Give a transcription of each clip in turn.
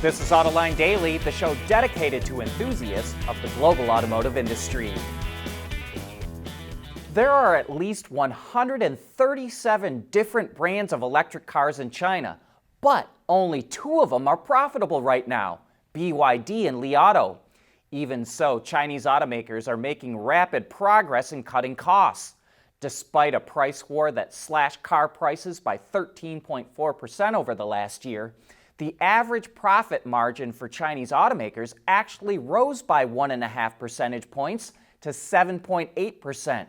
This is Autoline Daily, the show dedicated to enthusiasts of the global automotive industry. There are at least 137 different brands of electric cars in China, but only 2 of them are profitable right now, BYD and Li Auto. Even so, Chinese automakers are making rapid progress in cutting costs. Despite a price war that slashed car prices by 13.4% over the last year, the average profit margin for Chinese automakers actually rose by 1.5 percentage points to 7.8%.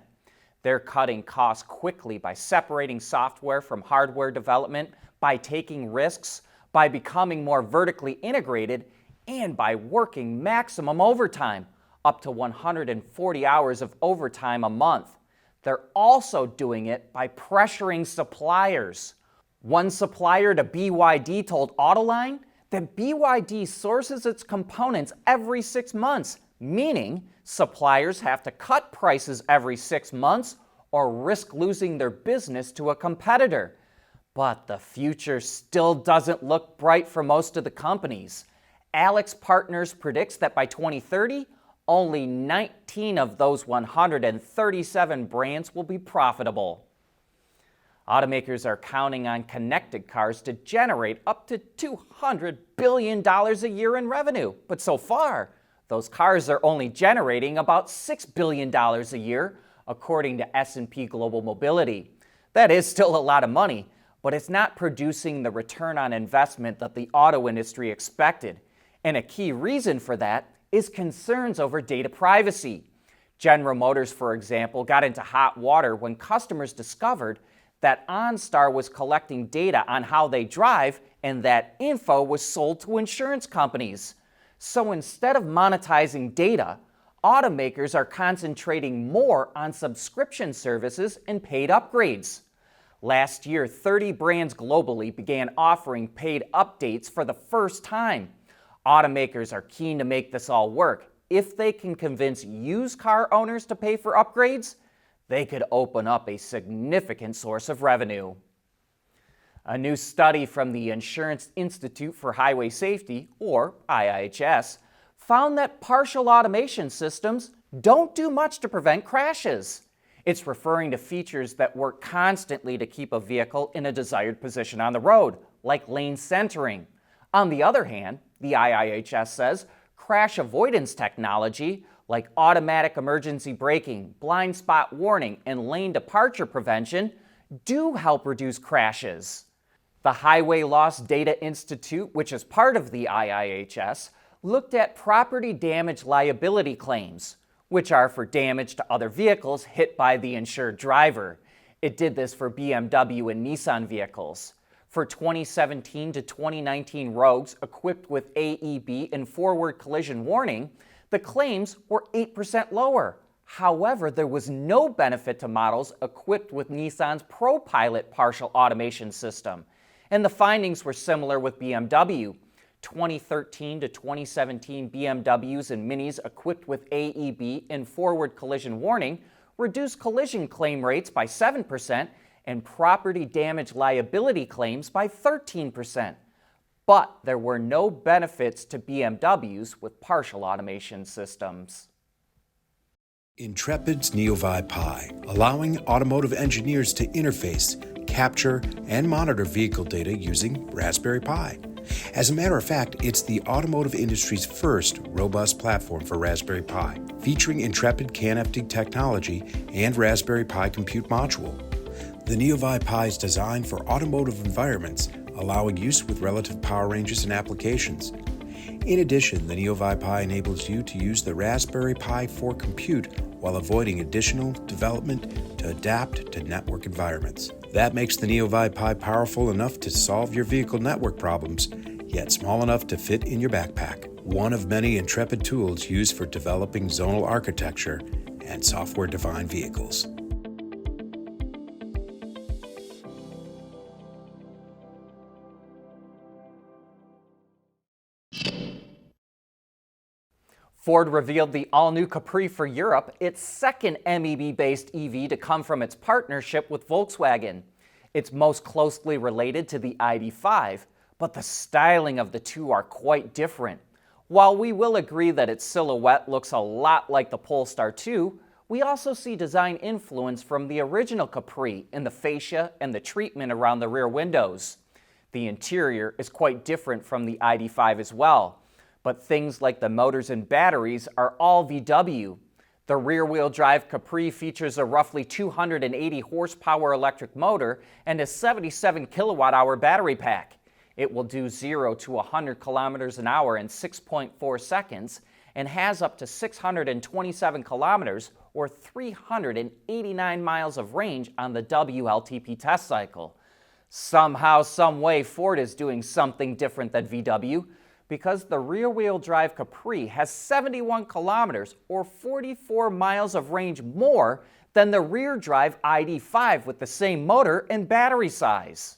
They're cutting costs quickly by separating software from hardware development, by taking risks, by becoming more vertically integrated, and by working maximum overtime, up to 140 hours of overtime a month. They're also doing it by pressuring suppliers. One supplier to BYD told Autoline that BYD sources its components every 6 months, meaning suppliers have to cut prices every 6 months or risk losing their business to a competitor. But the future still doesn't look bright for most of the companies. Alex Partners predicts that by 2030, only 19 of those 137 brands will be profitable. Automakers are counting on connected cars to generate up to $200 billion a year in revenue. But so far, those cars are only generating about $6 billion a year, according to S&P Global Mobility. That is still a lot of money, but it's not producing the return on investment that the auto industry expected. And a key reason for that is concerns over data privacy. General Motors, for example, got into hot water when customers discovered that OnStar was collecting data on how they drive, and that info was sold to insurance companies. So instead of monetizing data, automakers are concentrating more on subscription services and paid upgrades. Last year, 30 brands globally began offering paid updates for the first time. Automakers are keen to make this all work. If they can convince used car owners to pay for upgrades, they could open up a significant source of revenue. A new study from the Insurance Institute for Highway Safety, or IIHS, found that partial automation systems don't do much to prevent crashes. It's referring to features that work constantly to keep a vehicle in a desired position on the road, like lane centering. On the other hand, the IIHS says crash avoidance technology, like automatic emergency braking, blind spot warning, and lane departure prevention, do help reduce crashes. The Highway Loss Data Institute, which is part of the IIHS, looked at property damage liability claims, which are for damage to other vehicles hit by the insured driver. It did this for BMW and Nissan vehicles. For 2017 to 2019 Rogues equipped with AEB and forward collision warning, the claims were 8% lower. However, there was no benefit to models equipped with Nissan's ProPilot partial automation system. And the findings were similar with BMW. 2013 to 2017 BMWs and Minis equipped with AEB and forward collision warning reduced collision claim rates by 7% and property damage liability claims by 13%. But there were no benefits to BMWs with partial automation systems. Intrepid's NeoVi Pi, allowing automotive engineers to interface, capture, and monitor vehicle data using Raspberry Pi. As a matter of fact, it's the automotive industry's first robust platform for Raspberry Pi, featuring Intrepid CAN-FD technology and Raspberry Pi Compute Module. The NeoVi Pi is designed for automotive environments, allowing use with relative power ranges and applications. In addition, the NeoVi Pi enables you to use the Raspberry Pi for compute while avoiding additional development to adapt to network environments. That makes the NeoVi Pi powerful enough to solve your vehicle network problems, yet small enough to fit in your backpack. One of many Intrepid tools used for developing zonal architecture and software-defined vehicles. Ford revealed the all-new Capri for Europe, its second MEB-based EV to come from its partnership with Volkswagen. It's most closely related to the ID.5, but the styling of the two are quite different. While we will agree that its silhouette looks a lot like the Polestar 2, we also see design influence from the original Capri in the fascia and the treatment around the rear windows. The interior is quite different from the ID.5 as well, but things like the motors and batteries are all VW. The rear-wheel drive Capri features a roughly 280 horsepower electric motor and a 77 kilowatt-hour battery pack. It will do 0 to 100 kilometers an hour in 6.4 seconds and has up to 627 kilometers or 389 miles of range on the WLTP test cycle. Somehow, some way, Ford is doing something different than VW because the rear-wheel drive Capri has 71 kilometers or 44 miles of range more than the rear-drive ID.5 with the same motor and battery size.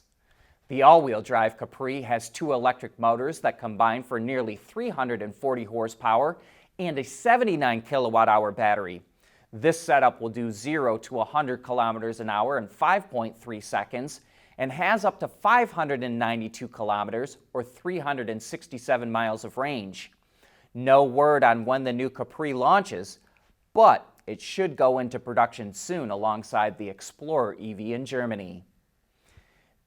The all-wheel drive Capri has two electric motors that combine for nearly 340 horsepower and a 79 kilowatt-hour battery. This setup will do 0 to 100 kilometers an hour in 5.3 seconds and has up to 592 kilometers or 367 miles of range. No word on when the new Capri launches, but it should go into production soon alongside the Explorer EV in Germany.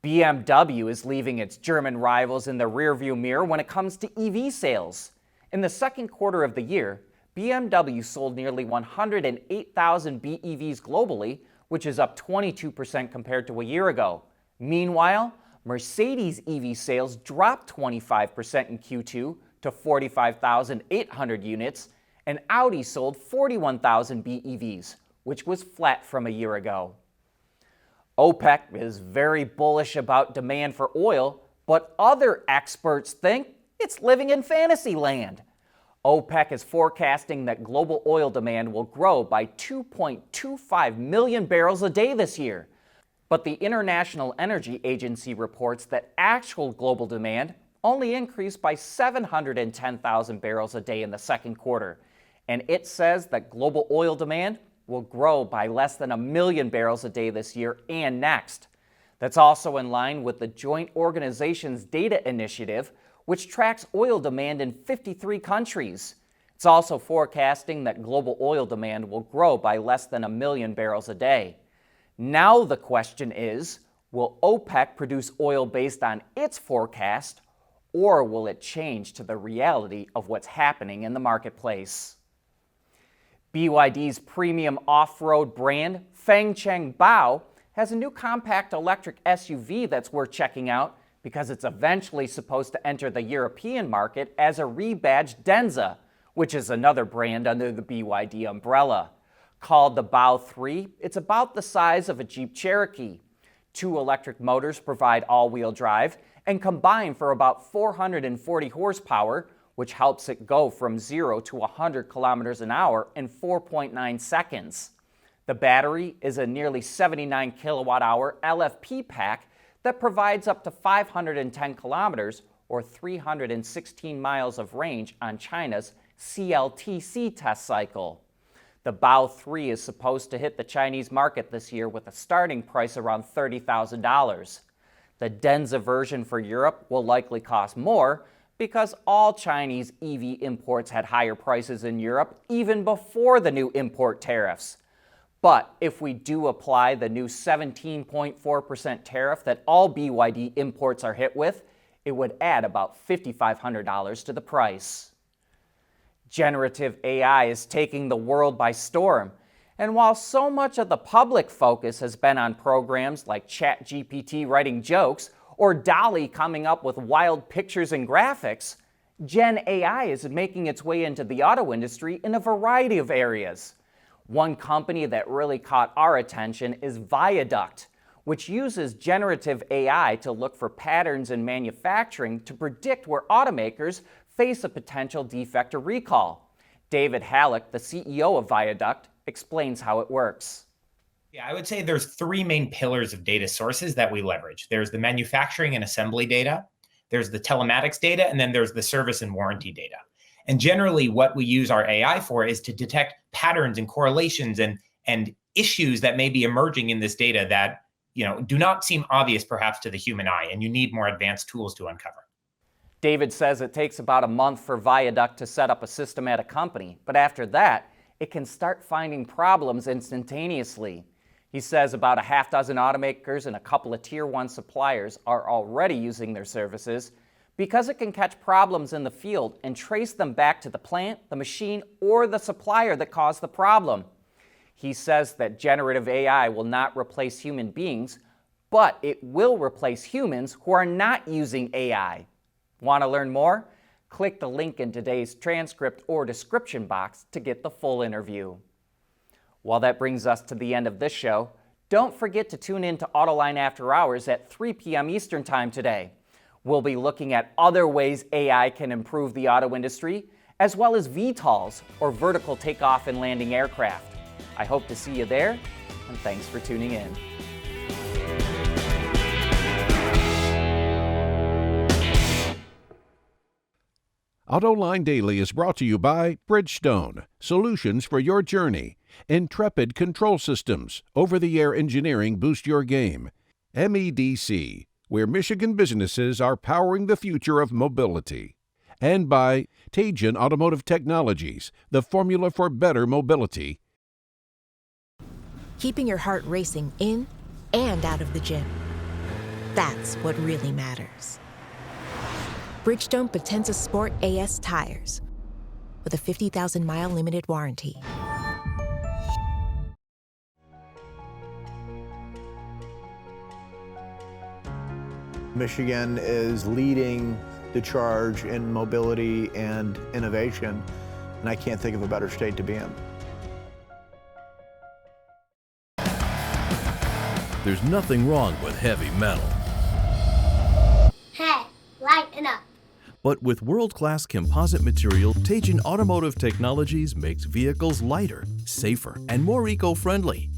BMW is leaving its German rivals in the rearview mirror when it comes to EV sales. In the second quarter of the year, BMW sold nearly 108,000 BEVs globally, which is up 22% compared to a year ago. Meanwhile, Mercedes EV sales dropped 25% in Q2 to 45,800 units, and Audi sold 41,000 BEVs, which was flat from a year ago. OPEC is very bullish about demand for oil, but other experts think it's living in Fantasyland. OPEC is forecasting that global oil demand will grow by 2.25 million barrels a day this year. But the International Energy Agency reports that actual global demand only increased by 710,000 barrels a day in the second quarter. And it says that global oil demand will grow by less than 1 million barrels a day this year and next. That's also in line with the Joint Organizations Data Initiative, which tracks oil demand in 53 countries. It's also forecasting that global oil demand will grow by less than 1 million barrels a day. Now the question is, will OPEC produce oil based on its forecast, or will it change to the reality of what's happening in the marketplace? BYD's premium off-road brand, Fengcheng Bao, has a new compact electric SUV that's worth checking out because it's eventually supposed to enter the European market as a rebadged Denza, which is another brand under the BYD umbrella. Called the Bao 3, it's about the size of a Jeep Cherokee. Two electric motors provide all-wheel drive and combine for about 440 horsepower, which helps it go from 0 to 100 kilometers an hour in 4.9 seconds. The battery is a nearly 79 kilowatt-hour LFP pack that provides up to 510 kilometers or 316 miles of range on China's CLTC test cycle. The Bao 3 is supposed to hit the Chinese market this year with a starting price around $30,000. The Denza version for Europe will likely cost more because all Chinese EV imports had higher prices in Europe even before the new import tariffs. But if we do apply the new 17.4% tariff that all BYD imports are hit with, it would add about $5,500 to the price. Generative AI is taking the world by storm, and while so much of the public focus has been on programs like ChatGPT writing jokes or DALL-E coming up with wild pictures and graphics, Gen AI is making its way into the auto industry in a variety of areas. One company that really caught our attention is Viaduct, which uses generative AI to look for patterns in manufacturing to predict where automakers face a potential defect or recall. David Halleck, the CEO of Viaduct, explains how it works. Yeah, I would say there's three main pillars of data sources that we leverage. There's the manufacturing and assembly data, there's the telematics data, and then there's the service and warranty data. And generally what we use our AI for is to detect patterns and correlations and issues that may be emerging in this data that do not seem obvious perhaps to the human eye, and you need more advanced tools to uncover. David says it takes about a month for Viaduct to set up a system at a company, but after that, it can start finding problems instantaneously. He says about a half dozen automakers and a couple of Tier 1 suppliers are already using their services because it can catch problems in the field and trace them back to the plant, the machine, or the supplier that caused the problem. He says that generative AI will not replace human beings, but it will replace humans who are not using AI. Want to learn more? Click the link in today's transcript or description box to get the full interview. Well, that brings us to the end of this show. Don't forget to tune in to Autoline After Hours at 3 p.m. Eastern Time today. We'll be looking at other ways AI can improve the auto industry, as well as VTOLs, or vertical takeoff and landing aircraft. I hope to see you there, and thanks for tuning in. Autoline Daily is brought to you by Bridgestone, solutions for your journey. Intrepid Control Systems, over-the-air engineering boost your game. MEDC, where Michigan businesses are powering the future of mobility. And by Teijin Automotive Technologies, the formula for better mobility. Keeping your heart racing in and out of the gym. That's what really matters. Bridgestone Potenza Sport AS tires with a 50,000-mile limited warranty. Michigan is leading the charge in mobility and innovation, and I can't think of a better state to be in. There's nothing wrong with heavy metal. Hey, lighten up. But with world-class composite material, Teijin Automotive Technologies makes vehicles lighter, safer, and more eco-friendly.